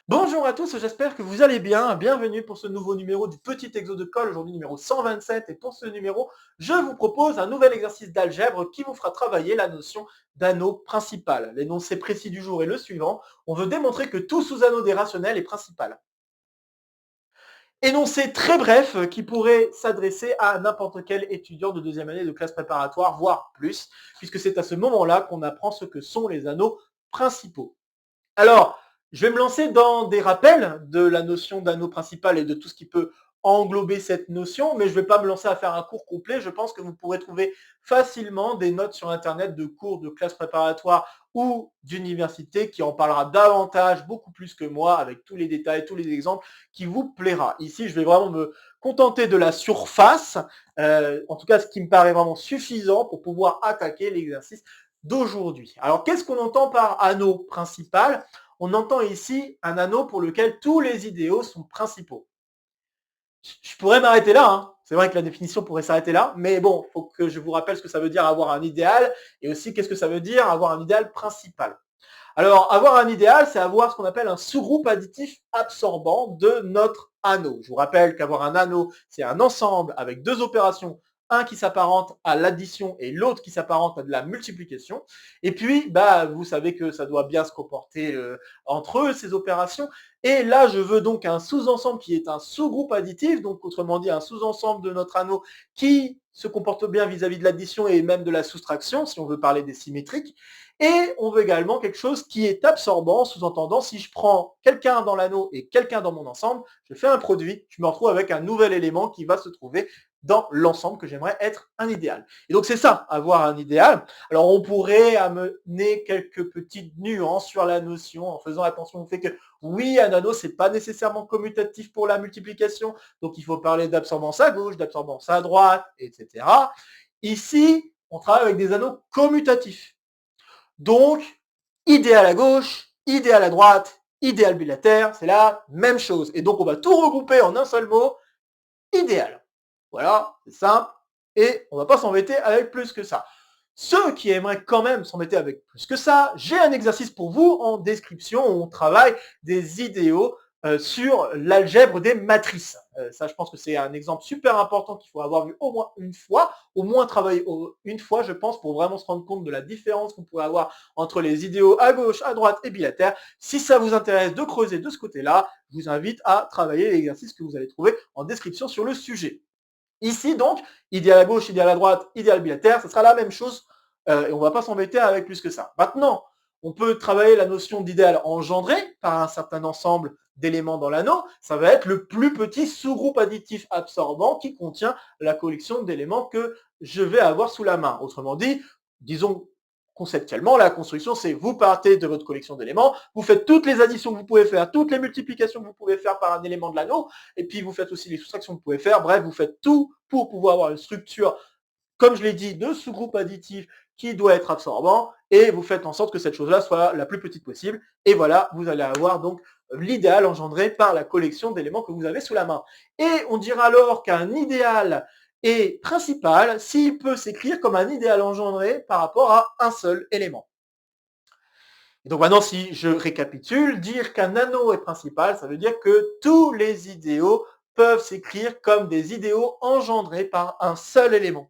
Bonjour à tous, j'espère que vous allez bien. Bienvenue pour ce nouveau numéro du petit exo de colle, aujourd'hui numéro 127. Et pour ce numéro, je vous propose un nouvel exercice d'algèbre qui vous fera travailler la notion d'anneau principal. L'énoncé précis du jour est le suivant. On veut démontrer que tout sous-anneau des rationnels est principal. Énoncé très bref qui pourrait s'adresser à n'importe quel étudiant de deuxième année de classe préparatoire, voire plus, puisque c'est à ce moment-là qu'on apprend ce que sont les anneaux principaux. Alors, je vais me lancer dans des rappels de la notion d'anneau principal et de tout ce qui peut englober cette notion, mais je ne vais pas me lancer à faire un cours complet. Je pense que vous pourrez trouver facilement des notes sur Internet de cours de classe préparatoire ou d'université qui en parlera davantage, beaucoup plus que moi, avec tous les détails, tous les exemples, qui vous plaira. Ici, je vais vraiment me contenter de la surface, en tout cas ce qui me paraît vraiment suffisant pour pouvoir attaquer l'exercice d'aujourd'hui. Alors, qu'est-ce qu'on entend par anneau principal? On entend ici un anneau pour lequel tous les idéaux sont principaux. Je pourrais m'arrêter là, hein. C'est vrai que la définition pourrait s'arrêter là, mais bon, il faut que je vous rappelle ce que ça veut dire avoir un idéal et aussi qu'est-ce que ça veut dire avoir un idéal principal. Alors, avoir un idéal, c'est avoir ce qu'on appelle un sous-groupe additif absorbant de notre anneau. Je vous rappelle qu'avoir un anneau, c'est un ensemble avec deux opérations, un qui s'apparente à l'addition et l'autre qui s'apparente à de la multiplication. Et puis, vous savez que ça doit bien se comporter entre eux, ces opérations. Et là, je veux donc un sous-ensemble qui est un sous-groupe additif, donc autrement dit un sous-ensemble de notre anneau qui se comporte bien vis-à-vis de l'addition et même de la soustraction, si on veut parler des symétriques. Et on veut également quelque chose qui est absorbant, sous-entendant, si je prends quelqu'un dans l'anneau et quelqu'un dans mon ensemble, je fais un produit, je me retrouve avec un nouvel élément qui va se trouver dans l'ensemble que j'aimerais être un idéal. Et donc c'est ça, avoir un idéal. Alors on pourrait amener quelques petites nuances sur la notion en faisant attention au fait que oui, un anneau, c'est pas nécessairement commutatif pour la multiplication, donc il faut parler d'absorbance à gauche, d'absorbance à droite, etc. Ici, on travaille avec des anneaux commutatifs. Donc, idéal à gauche, idéal à droite, idéal bilatère, c'est la même chose. Et donc, on va tout regrouper en un seul mot, idéal. Voilà, c'est simple. Et on ne va pas s'embêter avec plus que ça. Ceux qui aimeraient quand même s'embêter avec plus que ça, j'ai un exercice pour vous en description où on travaille des idéaux sur l'algèbre des matrices. Ça, je pense que c'est un exemple super important qu'il faut avoir vu au moins une fois, au moins travailler une fois, je pense, pour vraiment se rendre compte de la différence qu'on pourrait avoir entre les idéaux à gauche, à droite et bilatères. Si ça vous intéresse de creuser de ce côté-là, je vous invite à travailler l'exercice que vous allez trouver en description sur le sujet. Ici, donc, idéal à gauche, idéal à droite, idéal bilatère, ce sera la même chose et on ne va pas s'embêter avec plus que ça. Maintenant, on peut travailler la notion d'idéal engendré par un certain ensemble d'éléments dans l'anneau. Ça va être le plus petit sous-groupe additif absorbant qui contient la collection d'éléments que je vais avoir sous la main. Autrement dit, disons conceptuellement, la construction, c'est vous partez de votre collection d'éléments, vous faites toutes les additions que vous pouvez faire, toutes les multiplications que vous pouvez faire par un élément de l'anneau, et puis vous faites aussi les soustractions que vous pouvez faire. Bref, vous faites tout pour pouvoir avoir une structure, comme je l'ai dit, de sous-groupe additif qui doit être absorbant, et vous faites en sorte que cette chose-là soit la plus petite possible. Et voilà, vous allez avoir donc l'idéal engendré par la collection d'éléments que vous avez sous la main. Et on dira alors qu'un idéal est principal s'il peut s'écrire comme un idéal engendré par rapport à un seul élément. Et donc maintenant, si je récapitule, dire qu'un anneau est principal, ça veut dire que tous les idéaux peuvent s'écrire comme des idéaux engendrés par un seul élément.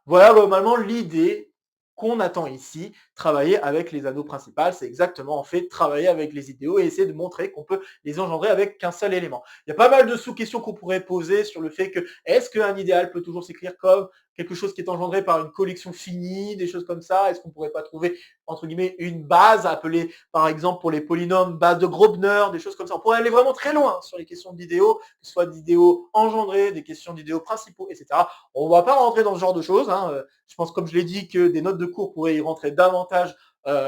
Voilà globalement l'idée qu'on attend ici, travailler avec les anneaux principaux, c'est exactement en fait travailler avec les idéaux et essayer de montrer qu'on peut les engendrer avec qu'un seul élément. Il y a pas mal de sous-questions qu'on pourrait poser sur le fait que est-ce qu'un idéal peut toujours s'écrire comme quelque chose qui est engendré par une collection finie, des choses comme ça? Est-ce qu'on ne pourrait pas trouver, entre guillemets, une base appelée, par exemple, pour les polynômes, base de Grobner, des choses comme ça? On pourrait aller vraiment très loin sur les questions d'idéaux, que ce soit d'idéaux engendrés, des questions d'idéaux principaux, etc. On ne va pas rentrer dans ce genre de choses. Je pense, comme je l'ai dit, que des notes de cours pourraient y rentrer davantage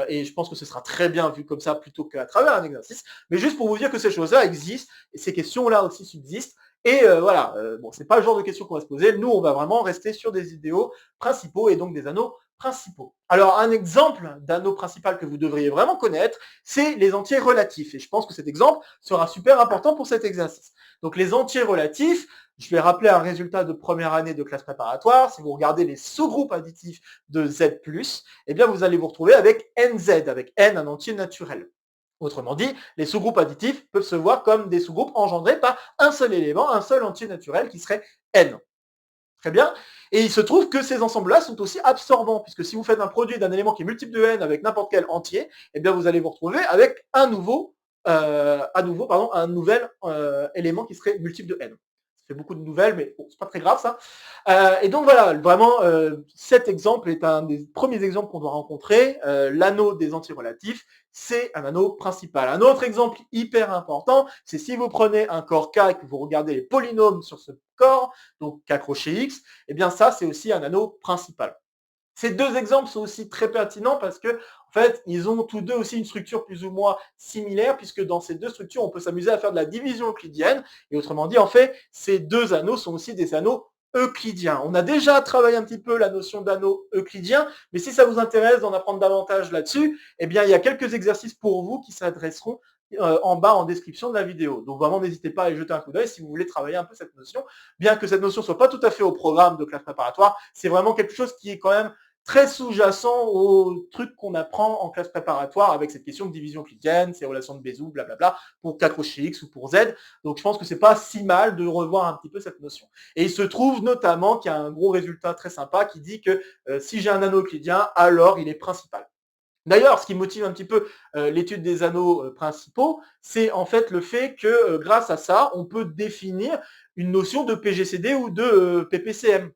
et je pense que ce sera très bien vu comme ça plutôt qu'à travers un exercice. Mais juste pour vous dire que ces choses-là existent et ces questions-là aussi subsistent. Et voilà, bon, c'est pas le genre de questions qu'on va se poser. Nous, on va vraiment rester sur des idéaux principaux et donc des anneaux principaux. Alors, un exemple d'anneau principal que vous devriez vraiment connaître, c'est les entiers relatifs. Et je pense que cet exemple sera super important pour cet exercice. Donc, les entiers relatifs, je vais rappeler un résultat de première année de classe préparatoire. Si vous regardez les sous-groupes additifs de Z+, eh bien, vous allez vous retrouver avec NZ, avec N, un entier naturel. Autrement dit, les sous-groupes additifs peuvent se voir comme des sous-groupes engendrés par un seul élément, un seul entier naturel qui serait n. Très bien. Et il se trouve que ces ensembles-là sont aussi absorbants, puisque si vous faites un produit d'un élément qui est multiple de n avec n'importe quel entier, eh bien vous allez vous retrouver avec un nouvel élément qui serait multiple de n. Ça fait beaucoup de nouvelles, mais bon, c'est pas très grave ça. Et donc voilà, vraiment, cet exemple est un des premiers exemples qu'on doit rencontrer. L'anneau des entiers relatifs, c'est un anneau principal. Un autre exemple hyper important, c'est si vous prenez un corps K et que vous regardez les polynômes sur ce corps, donc K crochet X, eh bien ça, c'est aussi un anneau principal. Ces deux exemples sont aussi très pertinents parce que, en fait, ils ont tous deux aussi une structure plus ou moins similaire, puisque dans ces deux structures, on peut s'amuser à faire de la division euclidienne. Et autrement dit, en fait, ces deux anneaux sont aussi des anneaux euclidiens. On a déjà travaillé un petit peu la notion d'anneau euclidien, mais si ça vous intéresse d'en apprendre davantage là-dessus, eh bien, il y a quelques exercices pour vous qui s'adresseront en bas en description de la vidéo. Donc vraiment, n'hésitez pas à y jeter un coup d'œil si vous voulez travailler un peu cette notion. Bien que cette notion soit pas tout à fait au programme de classe préparatoire, c'est vraiment quelque chose qui est quand même très sous-jacent aux trucs qu'on apprend en classe préparatoire avec cette question de division euclidienne, ces relations de Bézout, blablabla, pour K crochet X ou pour Z. Donc je pense que c'est pas si mal de revoir un petit peu cette notion. Et il se trouve notamment qu'il y a un gros résultat très sympa qui dit que si j'ai un anneau euclidien, alors il est principal. D'ailleurs, ce qui motive un petit peu l'étude des anneaux principaux, c'est en fait le fait que grâce à ça, on peut définir une notion de PGCD ou de PPCM.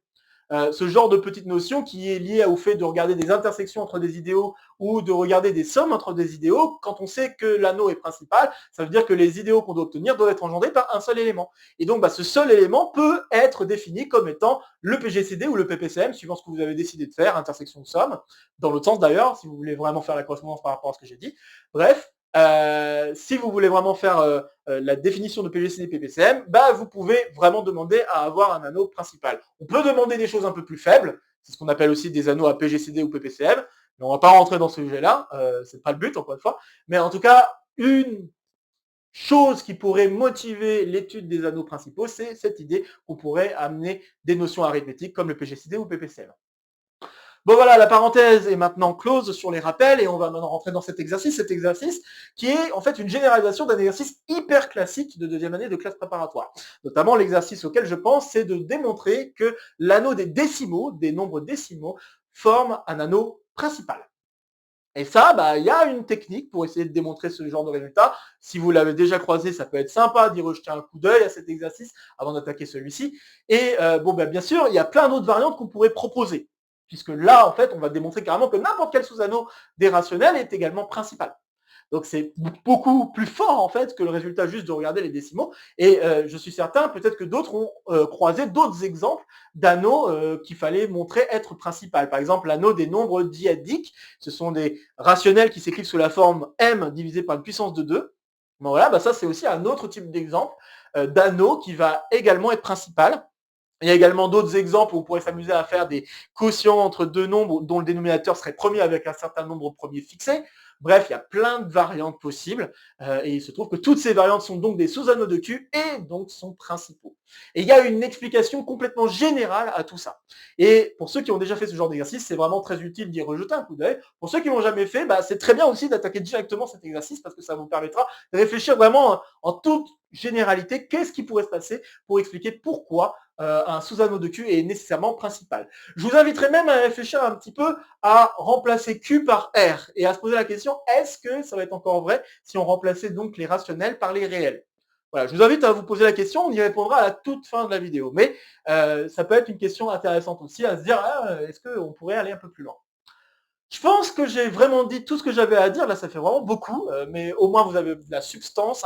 Ce genre de petite notion qui est liée au fait de regarder des intersections entre des idéaux ou de regarder des sommes entre des idéaux. Quand on sait que l'anneau est principal, ça veut dire que les idéaux qu'on doit obtenir doivent être engendrés par un seul élément. Et donc, ce seul élément peut être défini comme étant le PGCD ou le PPCM, suivant ce que vous avez décidé de faire, intersection de somme, dans l'autre sens d'ailleurs, si vous voulez vraiment faire la correspondance par rapport à ce que j'ai dit. Bref, si vous voulez vraiment faire la définition de PGCD et PPCM, vous pouvez vraiment demander à avoir un anneau principal. On peut demander des choses un peu plus faibles, c'est ce qu'on appelle aussi des anneaux à PGCD ou PPCM, mais on ne va pas rentrer dans ce sujet-là, c'est pas le but encore une fois, mais en tout cas, une chose qui pourrait motiver l'étude des anneaux principaux, c'est cette idée qu'on pourrait amener des notions arithmétiques comme le PGCD ou PPCM. Bon voilà, la parenthèse est maintenant close sur les rappels et on va maintenant rentrer dans cet exercice qui est en fait une généralisation d'un exercice hyper classique de deuxième année de classe préparatoire. Notamment l'exercice auquel je pense, c'est de démontrer que l'anneau des décimaux, des nombres décimaux, forme un anneau principal. Et ça, il y a une technique pour essayer de démontrer ce genre de résultat. Si vous l'avez déjà croisé, ça peut être sympa d'y rejeter un coup d'œil à cet exercice avant d'attaquer celui-ci. Et bien sûr, il y a plein d'autres variantes qu'on pourrait proposer. Puisque là, en fait, on va démontrer carrément que n'importe quel sous-anneau des rationnels est également principal. Donc c'est beaucoup plus fort en fait que le résultat juste de regarder les décimaux. Et je suis certain, peut-être que d'autres ont croisé d'autres exemples d'anneaux qu'il fallait montrer être principal. Par exemple, l'anneau des nombres diadiques. Ce sont des rationnels qui s'écrivent sous la forme m divisé par une puissance de 2. Bon, voilà, ça c'est aussi un autre type d'exemple d'anneau qui va également être principal. Il y a également d'autres exemples où on pourrait s'amuser à faire des quotients entre deux nombres dont le dénominateur serait premier avec un certain nombre premier fixé. Bref, il y a plein de variantes possibles et il se trouve que toutes ces variantes sont donc des sous-anneaux de Q et donc sont principaux. Et il y a une explication complètement générale à tout ça. Et pour ceux qui ont déjà fait ce genre d'exercice, c'est vraiment très utile d'y rejeter un coup d'œil. Pour ceux qui l'ont jamais fait, c'est très bien aussi d'attaquer directement cet exercice parce que ça vous permettra de réfléchir vraiment en toute généralité, qu'est-ce qui pourrait se passer pour expliquer pourquoi un sous-anneau de Q est nécessairement principal. Je vous inviterai même à réfléchir un petit peu à remplacer Q par R et à se poser la question, est-ce que ça va être encore vrai si on remplaçait donc les rationnels par les réels? Voilà, je vous invite à vous poser la question, on y répondra à la toute fin de la vidéo. Mais ça peut être une question intéressante aussi à se dire, est-ce qu'on pourrait aller un peu plus loin? Je pense que j'ai vraiment dit tout ce que j'avais à dire. Là, ça fait vraiment beaucoup, mais au moins vous avez de la substance,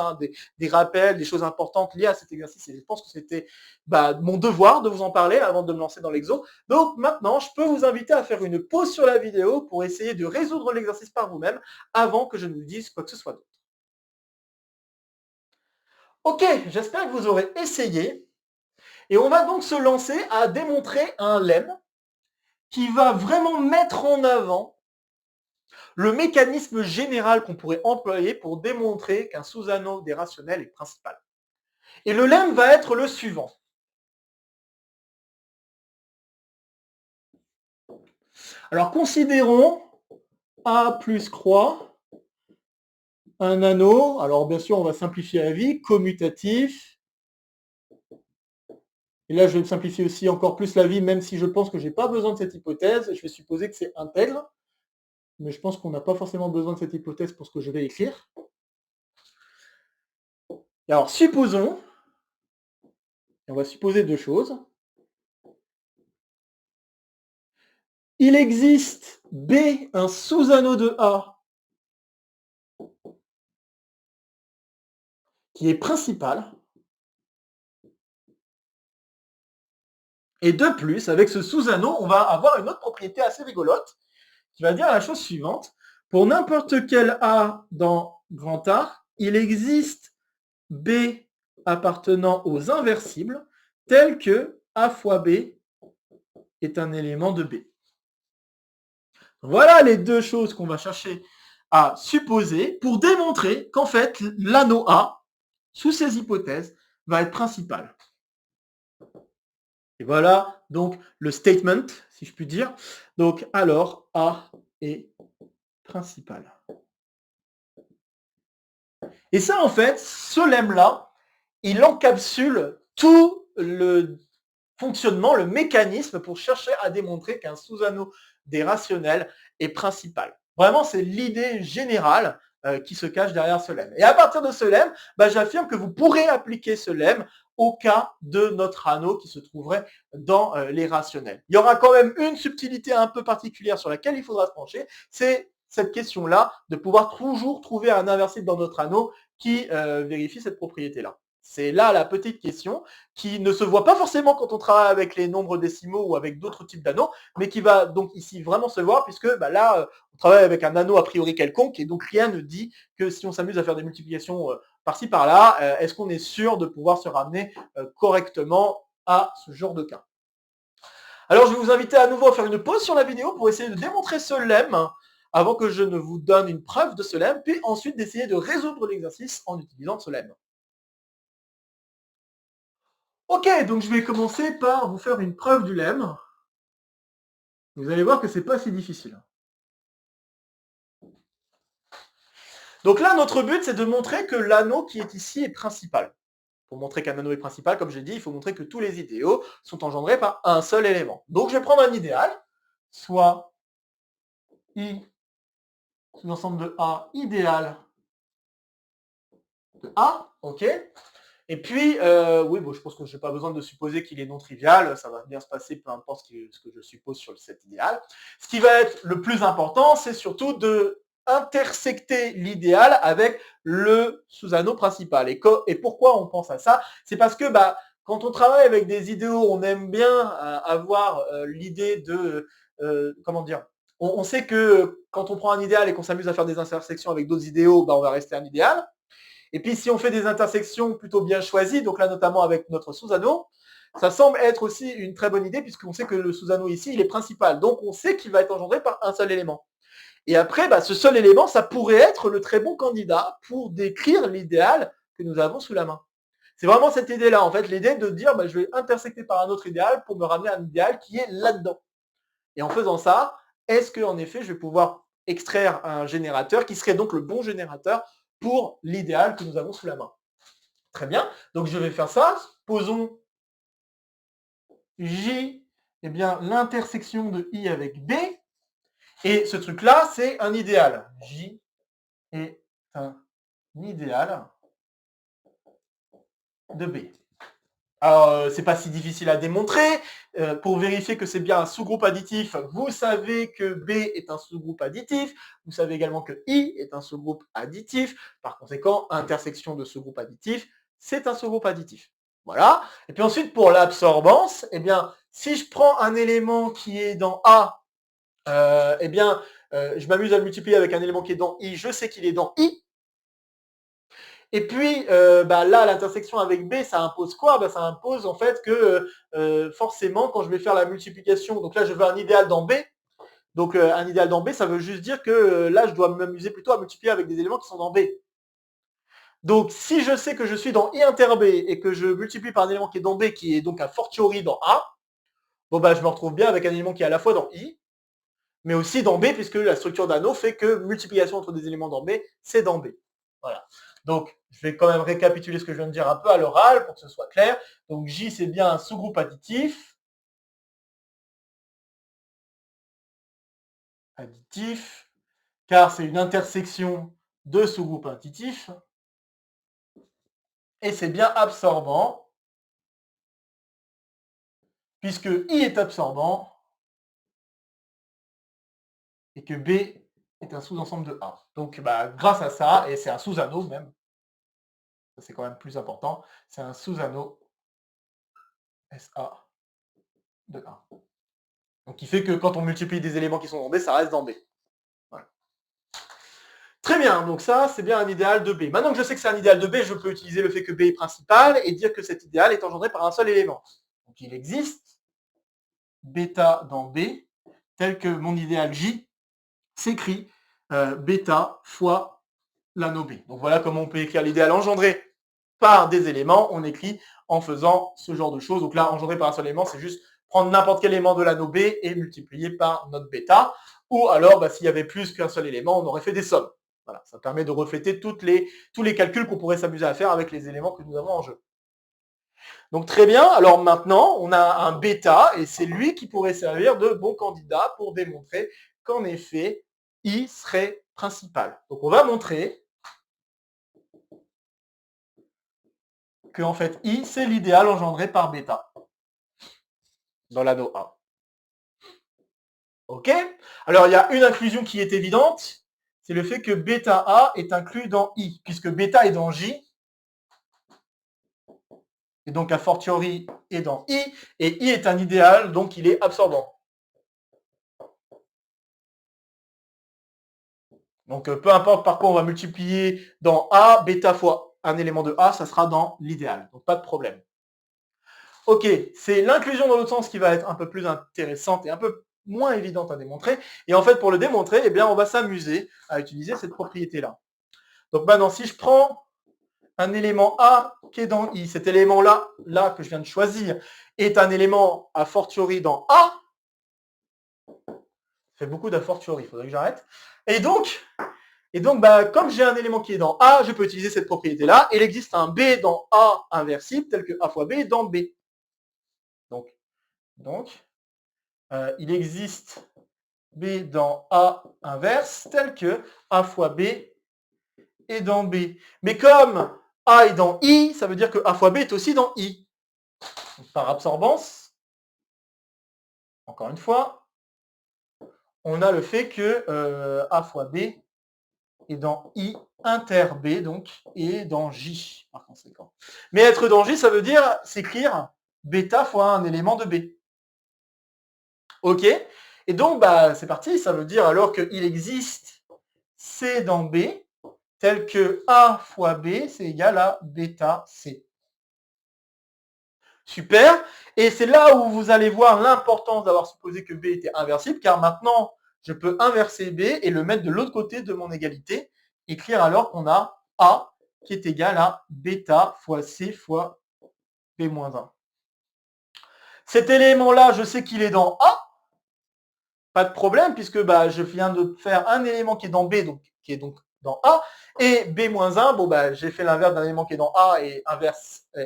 des rappels, des choses importantes liées à cet exercice. Et je pense que c'était mon devoir de vous en parler avant de me lancer dans l'exo. Donc maintenant, je peux vous inviter à faire une pause sur la vidéo pour essayer de résoudre l'exercice par vous-même avant que je ne vous dise quoi que ce soit d'autre. Ok, j'espère que vous aurez essayé. Et on va donc se lancer à démontrer un lemme qui va vraiment mettre en avant le mécanisme général qu'on pourrait employer pour démontrer qu'un sous-anneau des rationnels est principal. Et le lemme va être le suivant. Alors considérons A plus croix un anneau, alors bien sûr on va simplifier la vie, commutatif. Et là je vais me simplifier aussi encore plus la vie, même si je pense que je n'ai pas besoin de cette hypothèse. Je vais supposer que c'est intègre, mais je pense qu'on n'a pas forcément besoin de cette hypothèse pour ce que je vais écrire. Et alors supposons, et on va supposer deux choses. Il existe B, un sous-anneau de A, qui est principal. Et de plus, avec ce sous-anneau, on va avoir une autre propriété assez rigolote, qui va dire la chose suivante. Pour n'importe quel A dans grand A, il existe B appartenant aux inversibles, tel que A fois B est un élément de B. Voilà les deux choses qu'on va chercher à supposer pour démontrer qu'en fait, l'anneau A, sous ces hypothèses, va être principal. Et voilà donc le statement, si je puis dire. Donc alors, A est principal. Et ça, en fait, ce lemme-là, il encapsule tout le fonctionnement, le mécanisme pour chercher à démontrer qu'un sous-anneau des rationnels est principal. Vraiment, c'est l'idée générale qui se cache derrière ce lemme. Et à partir de ce lemme, j'affirme que vous pourrez appliquer ce lemme au cas de notre anneau qui se trouverait dans les rationnels. Il y aura quand même une subtilité un peu particulière sur laquelle il faudra se pencher, c'est cette question-là de pouvoir toujours trouver un inversible dans notre anneau qui vérifie cette propriété-là. C'est là la petite question qui ne se voit pas forcément quand on travaille avec les nombres décimaux ou avec d'autres types d'anneaux, mais qui va donc ici vraiment se voir puisque là, on travaille avec un anneau a priori quelconque et donc rien ne dit que si on s'amuse à faire des multiplications par-ci par-là, est-ce qu'on est sûr de pouvoir se ramener correctement à ce genre de cas. Alors je vais vous inviter à nouveau à faire une pause sur la vidéo pour essayer de démontrer ce lemme avant que je ne vous donne une preuve de ce lemme, puis ensuite d'essayer de résoudre l'exercice en utilisant ce lemme. Ok, donc je vais commencer par vous faire une preuve du lemme. Vous allez voir que c'est pas si difficile. Donc là, notre but, c'est de montrer que l'anneau qui est ici est principal. Pour montrer qu'un anneau est principal, comme j'ai dit, il faut montrer que tous les idéaux sont engendrés par un seul élément. Donc je vais prendre un idéal, soit I sous l'ensemble de A idéal de A, ok. Et puis, oui, bon, je pense que je n'ai pas besoin de supposer qu'il est non trivial, ça va bien se passer, peu importe ce que je suppose sur cet idéal. Ce qui va être le plus important, c'est surtout de intersecter l'idéal avec le sous-anneau principal. Et pourquoi on pense à ça? C'est parce que quand on travaille avec des idéaux, on aime bien avoir l'idée de, comment dire, on sait que quand on prend un idéal et qu'on s'amuse à faire des intersections avec d'autres idéaux, on va rester un idéal. Et puis si on fait des intersections plutôt bien choisies, donc là notamment avec notre sous-anneau, ça semble être aussi une très bonne idée puisqu'on sait que le sous-anneau ici, il est principal. Donc on sait qu'il va être engendré par un seul élément. Et après, ce seul élément, ça pourrait être le très bon candidat pour décrire l'idéal que nous avons sous la main. C'est vraiment cette idée-là, en fait, l'idée de dire je vais intersecter par un autre idéal pour me ramener à un idéal qui est là-dedans. Et en faisant ça, est-ce qu'en effet, je vais pouvoir extraire un générateur qui serait donc le bon générateur pour l'idéal que nous avons sous la main. Très bien, donc je vais faire ça. Posons J, l'intersection de I avec B. Et ce truc-là, c'est un idéal. J est un idéal de B. Alors, c'est pas si difficile à démontrer. Pour vérifier que c'est bien un sous-groupe additif, vous savez que B est un sous-groupe additif. Vous savez également que I est un sous-groupe additif. Par conséquent, intersection de sous-groupe additif, c'est un sous-groupe additif. Voilà. Et puis ensuite, pour l'absorbance, si je prends un élément qui est dans A, je m'amuse à le multiplier avec un élément qui est dans I, je sais qu'il est dans I. Et puis, là, l'intersection avec B, ça impose quoi? Ça impose en fait que forcément, quand je vais faire la multiplication, donc là, je veux un idéal dans B. Donc, un idéal dans B, ça veut juste dire que là, je dois m'amuser plutôt à multiplier avec des éléments qui sont dans B. Donc, si je sais que je suis dans I inter B et que je multiplie par un élément qui est dans B, qui est donc a fortiori dans A, je me retrouve bien avec un élément qui est à la fois dans I, mais aussi dans B, puisque la structure d'anneau fait que multiplication entre des éléments dans B, c'est dans B. Voilà. Donc, je vais quand même récapituler ce que je viens de dire un peu à l'oral pour que ce soit clair. Donc, J, c'est bien un sous-groupe additif. Additif, car c'est une intersection de sous-groupes additifs. Et c'est bien absorbant, puisque I est absorbant et que B est un sous-ensemble de A. Donc, grâce à ça, et c'est un sous-anneau même, ça c'est quand même plus important, c'est un sous-anneau SA de A. Donc, qui fait que quand on multiplie des éléments qui sont dans B, ça reste dans B. Voilà. Très bien, donc ça, c'est bien un idéal de B. Maintenant que je sais que c'est un idéal de B, je peux utiliser le fait que B est principal et dire que cet idéal est engendré par un seul élément. Donc, il existe bêta dans B, tel que mon idéal J s'écrit bêta fois l'anneau B. Donc voilà comment on peut écrire l'idéal engendré par des éléments. On écrit en faisant ce genre de choses. Donc là, engendré par un seul élément, c'est juste prendre n'importe quel élément de l'anneau B et multiplier par notre bêta. Ou alors, s'il y avait plus qu'un seul élément, on aurait fait des sommes. Voilà, ça permet de refléter tous les calculs qu'on pourrait s'amuser à faire avec les éléments que nous avons en jeu. Donc très bien, alors maintenant, on a un bêta, et c'est lui qui pourrait servir de bon candidat pour démontrer qu'en effet, I serait principal. Donc on va montrer que en fait, I, c'est l'idéal engendré par bêta dans l'anneau A. Ok? Alors il y a une inclusion qui est évidente, c'est le fait que bêta A est inclus dans I, puisque bêta est dans J, et donc a fortiori est dans I, et I est un idéal, donc il est absorbant. Donc peu importe par quoi on va multiplier dans A, bêta fois un élément de A, ça sera dans l'idéal, donc pas de problème. Ok, c'est l'inclusion dans l'autre sens qui va être un peu plus intéressante et un peu moins évidente à démontrer. Et en fait, pour le démontrer, eh bien, on va s'amuser à utiliser cette propriété-là. Donc maintenant, si je prends un élément A qui est dans I, cet élément-là, là que je viens de choisir, est un élément a fortiori dans A, ça fait beaucoup d'a fortiori, il faudrait que j'arrête. Et donc, comme j'ai un élément qui est dans A, je peux utiliser cette propriété-là. Et il existe un B dans A inversible, tel que A fois B est dans B. Donc il existe B dans A inverse, tel que A fois B est dans B. Mais comme A est dans I, ça veut dire que A fois B est aussi dans I. Donc, par absorbance, encore une fois, on a le fait que A fois B est dans I inter B, donc, et dans J, par conséquent. Mais être dans J, ça veut dire s'écrire bêta fois un élément de B. Ok? Et donc, c'est parti, ça veut dire alors qu'il existe C dans B, tel que A fois B, c'est égal à bêta C. Super. Et c'est là où vous allez voir l'importance d'avoir supposé que B était inversible, car maintenant, je peux inverser B et le mettre de l'autre côté de mon égalité, écrire alors qu'on a A qui est égal à bêta fois C fois B-1. Cet élément-là, je sais qu'il est dans A, pas de problème, puisque je viens de faire un élément qui est dans B, donc qui est donc dans A, et B-1, j'ai fait l'inverse d'un élément qui est dans A et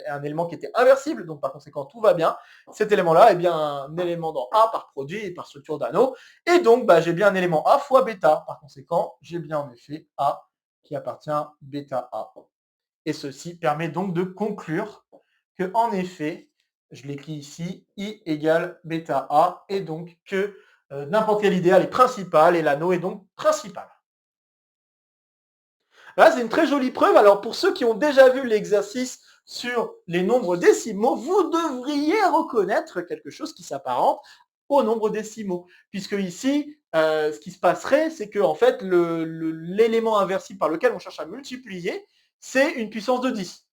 un élément qui était inversible, donc par conséquent tout va bien. Cet élément-là est bien un élément dans A par produit et par structure d'anneau, et donc j'ai bien un élément A fois bêta, par conséquent j'ai bien en effet A qui appartient bêta A. Et ceci permet donc de conclure que en effet, je l'écris ici, I égale bêta A, et donc que n'importe quel idéal est principal et l'anneau est donc principal. Là, c'est une très jolie preuve. Alors, pour ceux qui ont déjà vu l'exercice sur les nombres décimaux, vous devriez reconnaître quelque chose qui s'apparente aux nombres décimaux. Puisque ici, ce qui se passerait, c'est que en fait, l'élément inversible par lequel on cherche à multiplier, c'est une puissance de 10.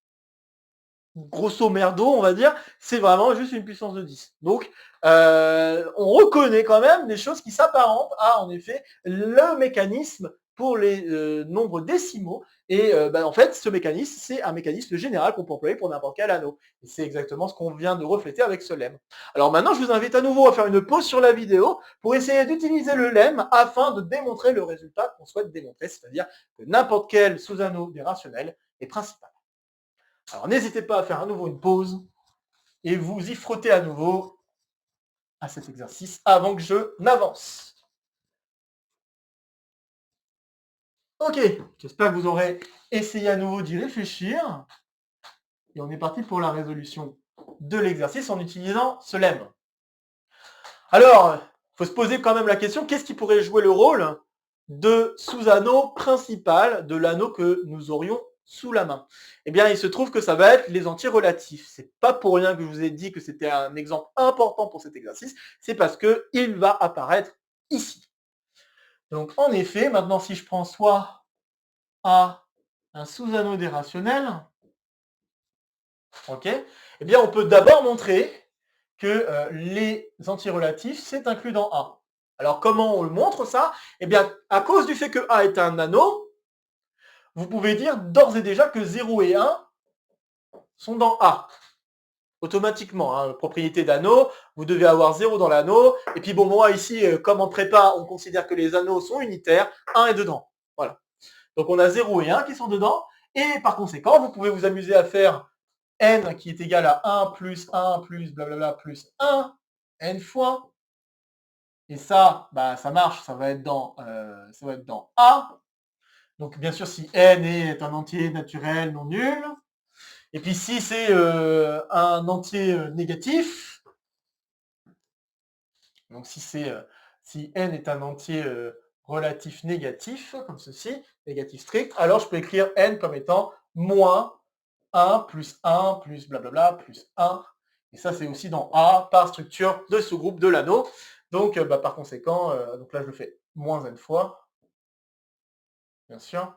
Grosso merdo, on va dire, c'est vraiment juste une puissance de 10. Donc, on reconnaît quand même des choses qui s'apparentent à, en effet, le mécanisme pour les nombres décimaux. Et en fait, ce mécanisme, c'est un mécanisme général qu'on peut employer pour n'importe quel anneau. Et c'est exactement ce qu'on vient de refléter avec ce lemme. Alors maintenant, je vous invite à nouveau à faire une pause sur la vidéo pour essayer d'utiliser le lemme afin de démontrer le résultat qu'on souhaite démontrer, c'est-à-dire que n'importe quel sous-anneau des rationnels est principal. Alors n'hésitez pas à faire à nouveau une pause et vous y frottez à nouveau à cet exercice avant que je n'avance. Ok, j'espère que vous aurez essayé à nouveau d'y réfléchir. Et on est parti pour la résolution de l'exercice en utilisant ce lemme. Alors, il faut se poser quand même la question, qu'est-ce qui pourrait jouer le rôle de sous-anneau principal de l'anneau que nous aurions sous la main? Eh bien, il se trouve que ça va être les entiers relatifs. C'est pas pour rien que je vous ai dit que c'était un exemple important pour cet exercice, c'est parce qu'il va apparaître ici. Donc, en effet, maintenant, si je prends soit A, un sous-anneau des rationnels, ok, eh bien, on peut d'abord montrer que les entiers relatifs, c'est inclus dans A. Alors, comment on le montre ça? Eh bien, à cause du fait que A est un anneau, vous pouvez dire d'ores et déjà que 0 et 1 sont dans A. Automatiquement, hein, propriété d'anneau, vous devez avoir 0 dans l'anneau, et puis bon, moi ici, comme en prépa, on considère que les anneaux sont unitaires, 1 est dedans. Voilà. Donc on a 0 et 1 qui sont dedans, et par conséquent, vous pouvez vous amuser à faire n qui est égal à 1 plus blablabla plus 1, n fois, et ça, ça marche, ça va être dans A. Donc bien sûr, si n est un entier naturel non nul, et puis si c'est un entier négatif, donc si n est un entier relatif négatif, comme ceci, négatif strict, alors je peux écrire n comme étant moins 1 plus blablabla plus 1. Et ça, c'est aussi dans A par structure de sous-groupe de l'anneau. Donc, par conséquent, donc là, je le fais moins n fois, bien sûr.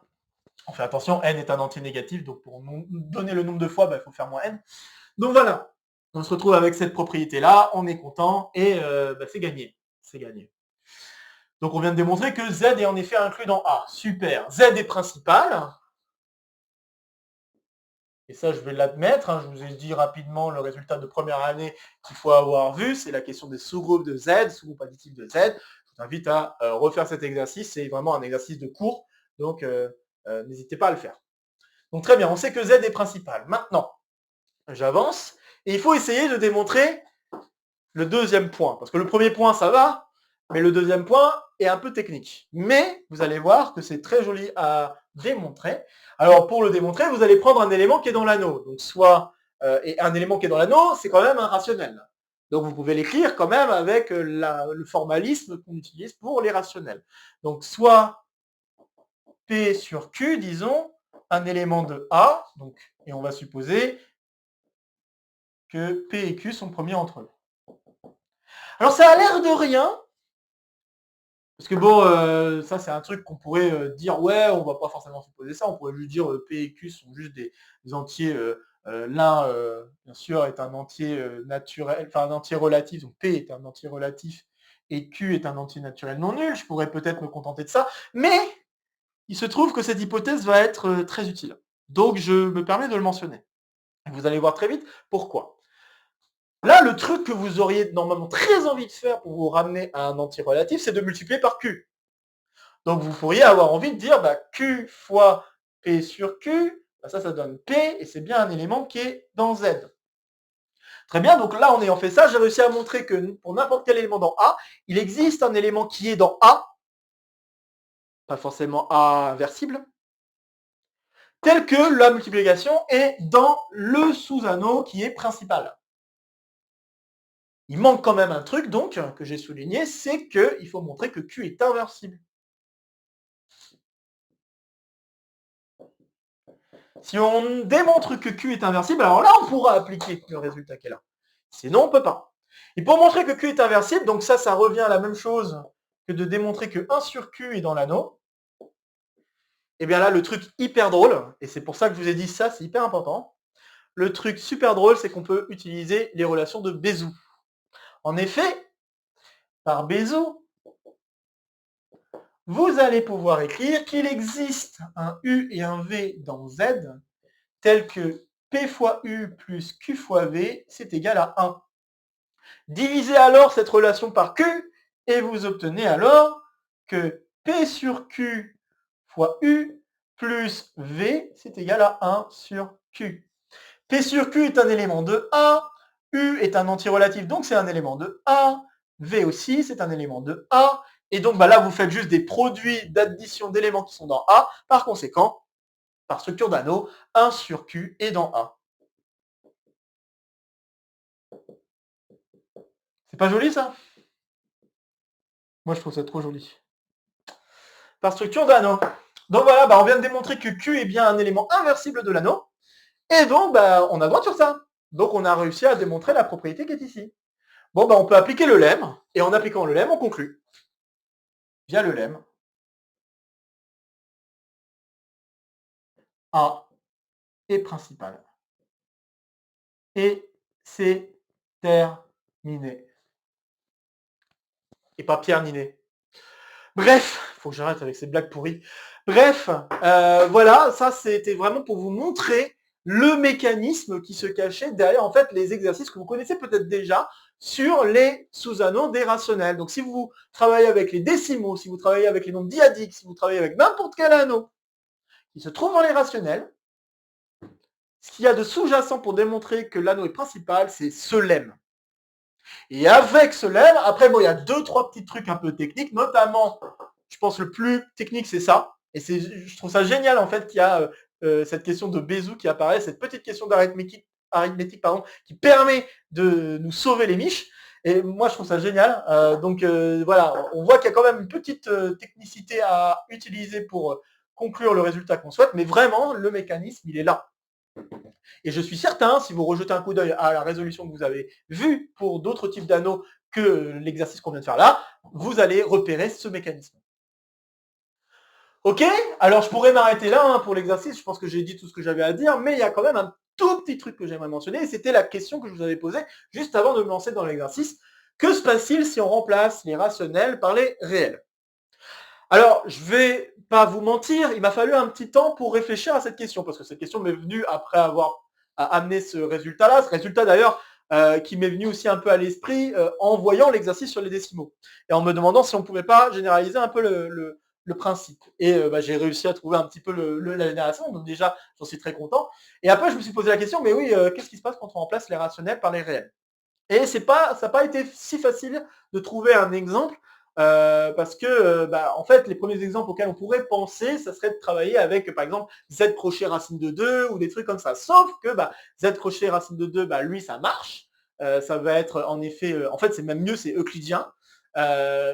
On fait attention, n est un entier négatif, donc pour donner le nombre de fois, il faut faire moins n. Donc voilà, on se retrouve avec cette propriété-là, on est content, et c'est gagné. C'est gagné. Donc on vient de démontrer que z est en effet inclus dans A. Super. Z est principal. Et ça, je vais l'admettre. Hein. Je vous ai dit rapidement le résultat de première année qu'il faut avoir vu. C'est la question des sous-groupes de Z, sous-groupes additifs de Z. Je vous invite à refaire cet exercice. C'est vraiment un exercice de cours. Donc, n'hésitez pas à le faire. Donc, très bien. On sait que Z est principal. Maintenant, j'avance. Et il faut essayer de démontrer le deuxième point. Parce que le premier point, ça va. Mais le deuxième point est un peu technique. Mais vous allez voir que c'est très joli à démontrer. Alors pour le démontrer, vous allez prendre un élément qui est dans l'anneau. Donc soit et un élément qui est dans l'anneau, c'est quand même un rationnel. Donc vous pouvez l'écrire quand même avec le formalisme qu'on utilise pour les rationnels. Donc soit P sur Q, disons, un élément de A, donc, et on va supposer que P et Q sont premiers entre eux. Alors ça a l'air de rien, parce que bon, ça c'est un truc qu'on pourrait dire, ouais, on va pas forcément supposer ça, on pourrait juste dire P et Q sont juste des entiers, l'un bien sûr est un entier naturel, enfin un entier relatif, donc P est un entier relatif et Q est un entier naturel non nul, je pourrais peut-être me contenter de ça, mais il se trouve que cette hypothèse va être très utile. Donc je me permets de le mentionner. Vous allez voir très vite pourquoi. Là, le truc que vous auriez normalement très envie de faire pour vous ramener à un entier relatif, c'est de multiplier par Q. Donc vous pourriez avoir envie de dire Q fois P sur Q, ça donne P, et c'est bien un élément qui est dans Z. Très bien, donc là en ayant fait ça, j'ai réussi à montrer que pour n'importe quel élément dans A, il existe un élément qui est dans A, pas forcément A inversible, tel que la multiplication est dans le sous-anneau qui est principal. Il manque quand même un truc, donc, que j'ai souligné, c'est qu'il faut montrer que Q est inversible. Si on démontre que Q est inversible, alors là, on pourra appliquer le résultat qui est là. Sinon, on ne peut pas. Et pour montrer que Q est inversible, donc ça revient à la même chose que de démontrer que 1 sur Q est dans l'anneau. Et bien là, le truc hyper drôle, et c'est pour ça que je vous ai dit ça, c'est hyper important, le truc super drôle, c'est qu'on peut utiliser les relations de Bézout. En effet, par Bézout, vous allez pouvoir écrire qu'il existe un U et un V dans Z, tel que P fois U plus Q fois V, c'est égal à 1. Divisez alors cette relation par Q, et vous obtenez alors que P sur Q fois U plus V, c'est égal à 1 sur Q. P sur Q est un élément de A, U est un entier relatif, donc c'est un élément de A, V aussi, c'est un élément de A, et donc là, vous faites juste des produits d'addition d'éléments qui sont dans A, par conséquent, par structure d'anneau, 1 sur Q est dans A. C'est pas joli, ça? Moi, je trouve ça trop joli. Par structure d'anneau. Donc voilà, on vient de démontrer que Q est bien un élément inversible de l'anneau, et donc on a droit sur ça. Donc on a réussi à démontrer la propriété qui est ici. Bon, on peut appliquer le lemme, et en appliquant le lemme, on conclut. Via le lemme, A est principal. Et c'est terminé. Et pas Pierre Ninet. Bref, faut que j'arrête avec ces blagues pourries. Bref, voilà, ça c'était vraiment pour vous montrer le mécanisme qui se cachait derrière en fait les exercices que vous connaissez peut-être déjà sur les sous-anneaux des rationnels. Donc si vous travaillez avec les décimaux, si vous travaillez avec les nombres diadiques, si vous travaillez avec n'importe quel anneau qui se trouve dans les rationnels, ce qu'il y a de sous-jacent pour démontrer que l'anneau est principal, c'est ce lemme. Et avec ce lemme, après, il y a 2-3 petits trucs un peu techniques, notamment, je pense le plus technique, c'est ça. Et je trouve ça génial, en fait, qu'il y a cette question de Bézout qui apparaît, cette petite question d'arithmétique, qui permet de nous sauver les miches. Et moi, je trouve ça génial. Donc, voilà, on voit qu'il y a quand même une petite technicité à utiliser pour conclure le résultat qu'on souhaite, mais vraiment, le mécanisme, il est là. Et je suis certain, si vous rejetez un coup d'œil à la résolution que vous avez vue pour d'autres types d'anneaux que l'exercice qu'on vient de faire là, vous allez repérer ce mécanisme. Ok, alors je pourrais m'arrêter là pour l'exercice, je pense que j'ai dit tout ce que j'avais à dire, mais il y a quand même un tout petit truc que j'aimerais mentionner, et c'était la question que je vous avais posée juste avant de me lancer dans l'exercice. Que se passe-t-il si on remplace les rationnels par les réels? Alors, je vais pas vous mentir, il m'a fallu un petit temps pour réfléchir à cette question, parce que cette question m'est venue après avoir amené ce résultat-là, ce résultat d'ailleurs qui m'est venu aussi un peu à l'esprit en voyant l'exercice sur les décimaux, et en me demandant si on ne pouvait pas généraliser un peu le principe. Et j'ai réussi à trouver un petit peu la génération, donc déjà, j'en suis très content. Et après, je me suis posé la question, mais oui, qu'est-ce qui se passe quand on remplace les rationnels par les réels? Et ça n'a pas été si facile de trouver un exemple parce que, en fait, les premiers exemples auxquels on pourrait penser, ça serait de travailler avec, par exemple, z crochet racine de 2 ou des trucs comme ça. Sauf que z crochet racine de 2, lui, ça marche. Ça va être en effet, en fait, c'est même mieux, c'est euclidien.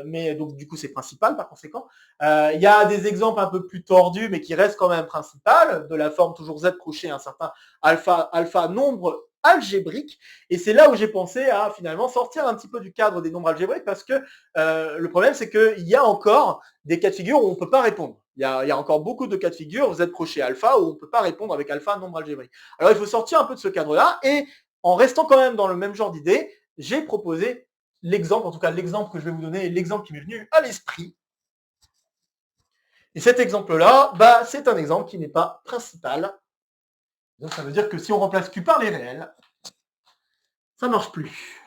Mais donc, du coup, c'est principal par conséquent. Il y a des exemples un peu plus tordus, mais qui restent quand même principal, de la forme toujours z crochet, un certain alpha nombre algébrique. Et c'est là où j'ai pensé à finalement sortir un petit peu du cadre des nombres algébriques, parce que le problème, c'est qu'il y a encore des cas de figure où on ne peut pas répondre. Il y a encore beaucoup de cas de figure, z crochet alpha, où on ne peut pas répondre avec alpha nombre algébrique. Alors il faut sortir un peu de ce cadre-là, et en restant quand même dans le même genre d'idée, j'ai proposé l'exemple, en tout cas l'exemple que je vais vous donner, l'exemple qui m'est venu à l'esprit. Et cet exemple-là, c'est un exemple qui n'est pas principal. Donc ça veut dire que si on remplace Q par les réels, ça ne marche plus.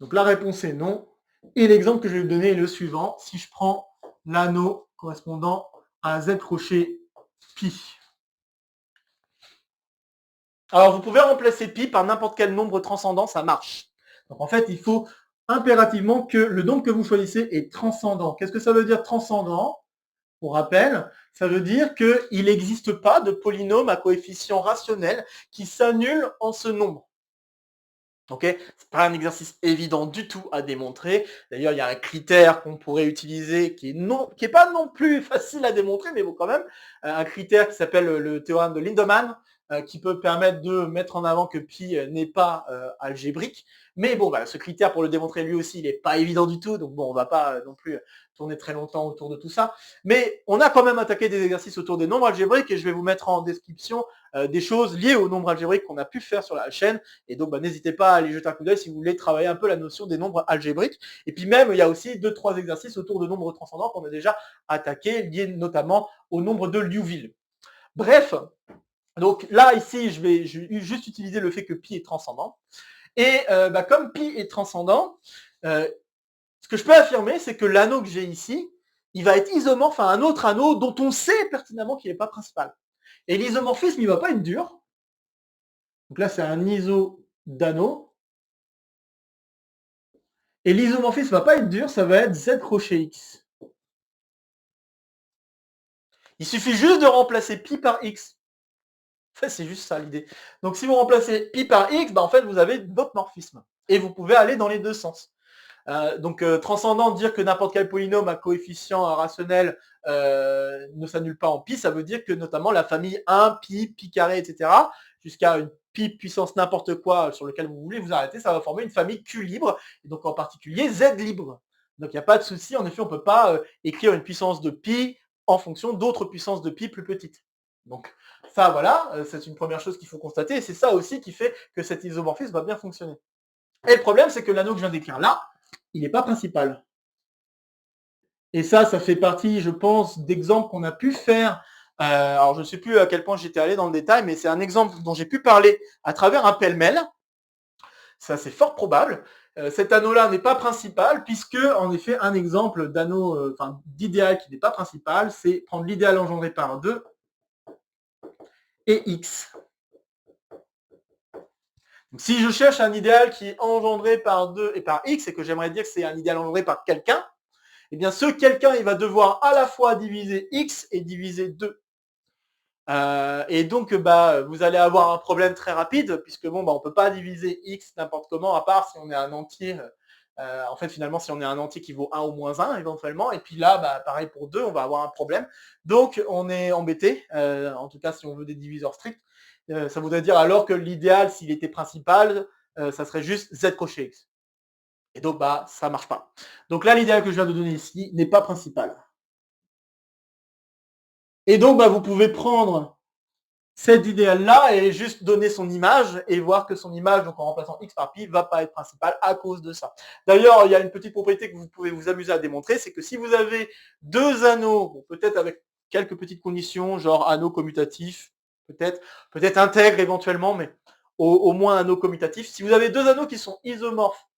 Donc la réponse est non. Et l'exemple que je vais vous donner est le suivant. Si je prends l'anneau correspondant à z crochet pi. Alors vous pouvez remplacer pi par n'importe quel nombre transcendant, ça marche. Donc en fait, il faut impérativement que le nombre que vous choisissez est transcendant. Qu'est-ce que ça veut dire transcendant? Pour rappel, ça veut dire qu'il n'existe pas de polynôme à coefficient rationnel qui s'annule en ce nombre. Ok, c'est pas un exercice évident du tout à démontrer. D'ailleurs, il y a un critère qu'on pourrait utiliser qui est pas non plus facile à démontrer, mais bon quand même, un critère qui s'appelle le théorème de Lindemann, qui peut permettre de mettre en avant que pi n'est pas algébrique. Mais bon, ce critère pour le démontrer lui aussi, il n'est pas évident du tout. Donc bon, on va pas non plus tourner très longtemps autour de tout ça. Mais on a quand même attaqué des exercices autour des nombres algébriques et je vais vous mettre en description des choses liées aux nombres algébriques qu'on a pu faire sur la chaîne. Et donc, n'hésitez pas à aller jeter un coup d'œil si vous voulez travailler un peu la notion des nombres algébriques. Et puis même, il y a aussi 2-3 exercices autour de nombres transcendants qu'on a déjà attaqués, liés notamment au nombre de Liouville. Bref, donc là, ici, je vais juste utiliser le fait que pi est transcendant. Et comme pi est transcendant, ce que je peux affirmer, c'est que l'anneau que j'ai ici, il va être isomorphe à un autre anneau dont on sait pertinemment qu'il n'est pas principal. Et l'isomorphisme, il ne va pas être dur. Donc là, c'est un iso d'anneau. Et l'isomorphisme ne va pas être dur, ça va être Z crochet X. Il suffit juste de remplacer pi par X. En fait, c'est juste ça l'idée. Donc si vous remplacez pi par X, en fait, vous avez votre morphisme. Et vous pouvez aller dans les deux sens. Donc transcendant, dire que n'importe quel polynôme à coefficient rationnel ne s'annule pas en pi, ça veut dire que notamment la famille 1, pi, pi carré, etc., jusqu'à une pi puissance n'importe quoi sur lequel vous voulez vous arrêter, ça va former une famille Q libre, et donc en particulier Z libre. Donc il n'y a pas de souci, en effet, on ne peut pas écrire une puissance de pi en fonction d'autres puissances de pi plus petites. Donc ça, voilà, c'est une première chose qu'il faut constater, et c'est ça aussi qui fait que cet isomorphisme va bien fonctionner. Et le problème, c'est que l'anneau que je viens d'écrire là, il n'est pas principal. Et ça fait partie, je pense, d'exemples qu'on a pu faire. Alors, je ne sais plus à quel point j'étais allé dans le détail, mais c'est un exemple dont j'ai pu parler à travers un pêle-mêle. Ça, c'est fort probable. Cet anneau-là n'est pas principal, puisque, en effet, un exemple d'anneau, d'idéal qui n'est pas principal, c'est prendre l'idéal engendré par 2 et x. Donc, si je cherche un idéal qui est engendré par 2 et par x, et que j'aimerais dire que c'est un idéal engendré par quelqu'un, eh bien, ce quelqu'un, il va devoir à la fois diviser x et diviser 2. Et donc, vous allez avoir un problème très rapide, puisque on ne peut pas diviser x n'importe comment, à part si on est un entier. En fait, finalement, si on est un entier qui vaut 1 ou moins 1, éventuellement, et puis là, pareil pour 2, on va avoir un problème. Donc, on est embêté, en tout cas, si on veut des diviseurs stricts. Ça voudrait dire alors que l'idéal, s'il était principal, ça serait juste z crochet x. Et donc, ça marche pas. Donc là, l'idéal que je viens de donner ici n'est pas principal. Et donc, vous pouvez prendre cet idéal-là et juste donner son image et voir que son image, donc en remplaçant x par pi, va pas être principale à cause de ça. D'ailleurs, il y a une petite propriété que vous pouvez vous amuser à démontrer, c'est que si vous avez deux anneaux, peut-être avec quelques petites conditions, genre anneau commutatif, peut-être intègre éventuellement, mais au moins anneau commutatif. Si vous avez deux anneaux qui sont isomorphes,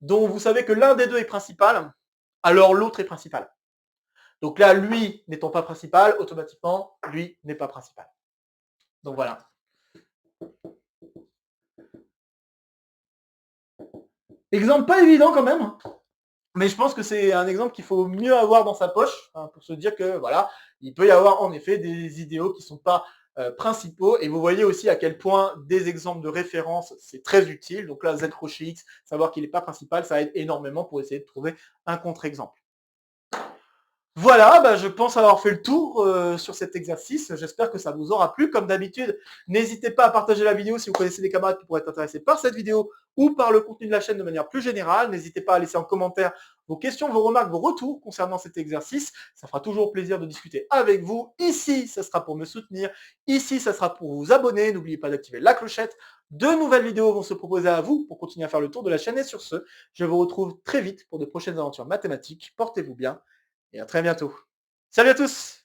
dont vous savez que l'un des deux est principal, alors l'autre est principal. Donc là, lui n'étant pas principal, automatiquement, lui n'est pas principal. Donc voilà. Exemple pas évident quand même, mais je pense que c'est un exemple qu'il faut mieux avoir dans sa poche pour se dire que voilà, il peut y avoir en effet des idéaux qui ne sont pas principaux, et vous voyez aussi à quel point des exemples de référence c'est très utile. Donc là, Z crochet X, savoir qu'il n'est pas principal, ça aide énormément pour essayer de trouver un contre-exemple. Voilà, je pense avoir fait le tour sur cet exercice. J'espère que ça vous aura plu. Comme d'habitude, n'hésitez pas à partager la vidéo si vous connaissez des camarades qui pourraient être intéressés par cette vidéo ou par le contenu de la chaîne de manière plus générale. N'hésitez pas à laisser en commentaire vos questions, vos remarques, vos retours concernant cet exercice. Ça fera toujours plaisir de discuter avec vous. Ici, ça sera pour me soutenir. Ici, ça sera pour vous abonner. N'oubliez pas d'activer la clochette. De nouvelles vidéos vont se proposer à vous pour continuer à faire le tour de la chaîne. Et sur ce, je vous retrouve très vite pour de prochaines aventures mathématiques. Portez-vous bien. Et à très bientôt. Salut à tous!